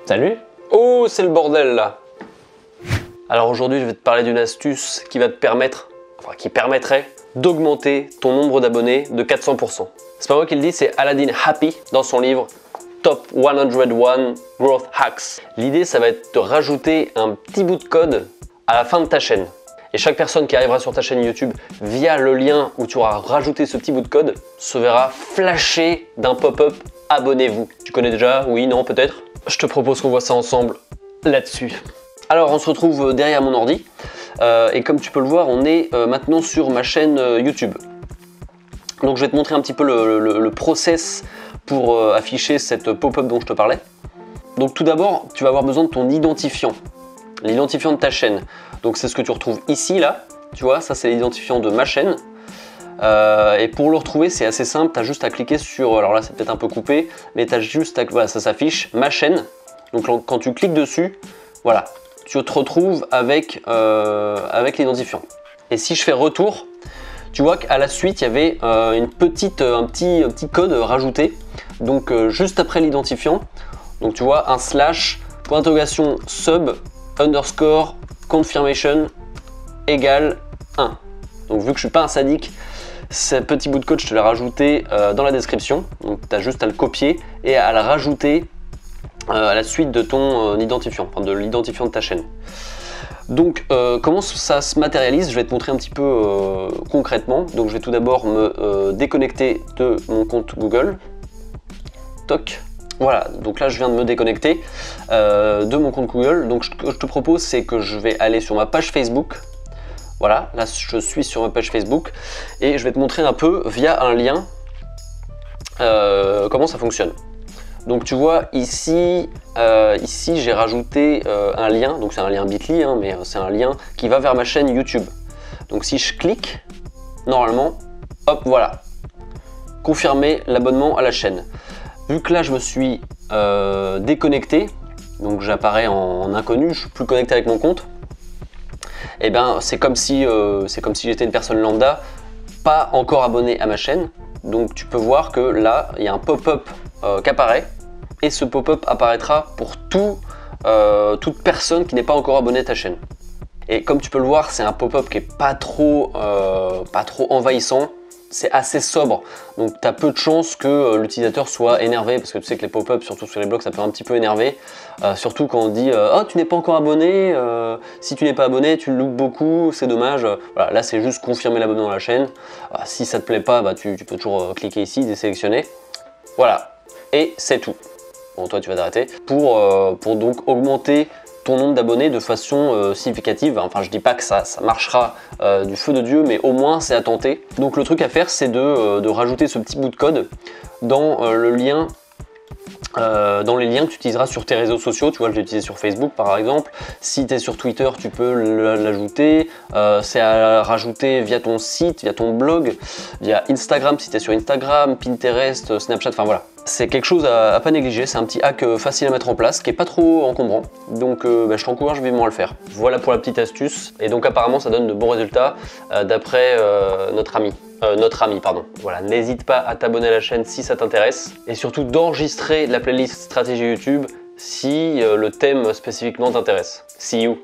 Salut! Oh, c'est le bordel là! Alors aujourd'hui, je vais te parler d'une astuce qui va te permettre, qui permettrait d'augmenter ton nombre d'abonnés de 400%. C'est pas moi qui le dis, c'est Aladdin Happy dans son livre Top 101 Growth Hacks. L'idée, ça va être de rajouter un petit bout de code à la fin de ta chaîne. Et chaque personne qui arrivera sur ta chaîne YouTube via le lien où tu auras rajouté ce petit bout de code se verra flasher d'un pop-up « Abonnez-vous ». Tu connais déjà? Oui, non, peut-être? Je te propose qu'on voit ça ensemble là-dessus. Alors, on se retrouve derrière mon ordi et comme tu peux le voir, on est maintenant sur ma chaîne YouTube. Donc, je vais te montrer un petit peu le process pour afficher cette pop-up dont je te parlais. Donc, tout d'abord, tu vas avoir besoin de ton identifiant, l'identifiant de ta chaîne. Donc, c'est ce que tu retrouves ici, là. Tu vois, ça, c'est l'identifiant de ma chaîne. Et pour le retrouver, c'est assez simple. Tu as juste à cliquer sur, alors là, c'est peut-être un peu coupé, mais tu as juste à, voilà, ça s'affiche, ma chaîne. Donc, quand tu cliques dessus, voilà, tu te retrouves avec, avec l'identifiant. Et si je fais retour, tu vois qu'à la suite, il y avait un petit code rajouté. Donc, juste après l'identifiant, donc tu vois, un slash, point d'interrogation, sub, underscore, confirmation, égale 1. Donc, vu que je suis pas un sadique, ce petit bout de code, je te l'ai rajouté dans la description. Donc, tu as juste à le copier et à le rajouter à la suite de ton identifiant, enfin de l'identifiant de ta chaîne. Donc, comment ça se matérialise? Je vais te montrer un petit peu concrètement. Donc, je vais tout d'abord me déconnecter de mon compte Google. Toc. Voilà, donc là je viens de me déconnecter de mon compte Google. Donc ce que je te propose, c'est que je vais aller sur ma page Facebook. Voilà, là je suis sur ma page Facebook et je vais te montrer un peu via un lien comment ça fonctionne. Donc tu vois ici, ici j'ai rajouté un lien, donc c'est un lien Bitly, hein, mais c'est un lien qui va vers ma chaîne YouTube. Donc si je clique, normalement, hop, voilà, confirmer l'abonnement à la chaîne. Vu que là je me suis déconnecté, donc j'apparais en inconnu, je suis plus connecté avec mon compte, et bien c'est comme si j'étais une personne lambda, pas encore abonné à ma chaîne. Donc tu peux voir que là il y a un pop-up qui apparaît, et ce pop-up apparaîtra pour toute personne qui n'est pas encore abonnée à ta chaîne. Et comme tu peux le voir, c'est un pop-up qui est pas trop envahissant. C'est assez sobre, donc tu as peu de chances que l'utilisateur soit énervé, parce que tu sais que les pop-up, surtout sur les blogs, ça peut un petit peu énerver, surtout quand on dit oh tu n'es pas encore abonné, si tu n'es pas abonné tu le loupes beaucoup, c'est dommage. Voilà, là c'est juste confirmer l'abonnement à la chaîne. Si ça te plaît pas, bah, tu peux toujours cliquer ici, désélectionner, voilà, et c'est tout. Bon, toi tu vas t'arrêter pour donc augmenter ton nombre d'abonnés de façon significative. Enfin, je dis pas que ça marchera du feu de Dieu, mais au moins c'est à tenter. Donc le truc à faire, c'est de rajouter ce petit bout de code dans le lien, dans les liens que tu utiliseras sur tes réseaux sociaux. Tu vois, je l'ai utilisé sur Facebook par exemple. Si tu es sur Twitter, tu peux l'ajouter. C'est à rajouter via ton site, via ton blog, via Instagram si tu es sur Instagram, Pinterest, Snapchat, enfin voilà. C'est quelque chose à pas négliger, c'est un petit hack facile à mettre en place, qui est pas trop encombrant, donc je t'encourage vivement à le faire. Voilà pour la petite astuce, et donc apparemment ça donne de bons résultats d'après notre ami. Voilà, n'hésite pas à t'abonner à la chaîne si ça t'intéresse, et surtout d'enregistrer la playlist stratégie YouTube si le thème spécifiquement t'intéresse. See you!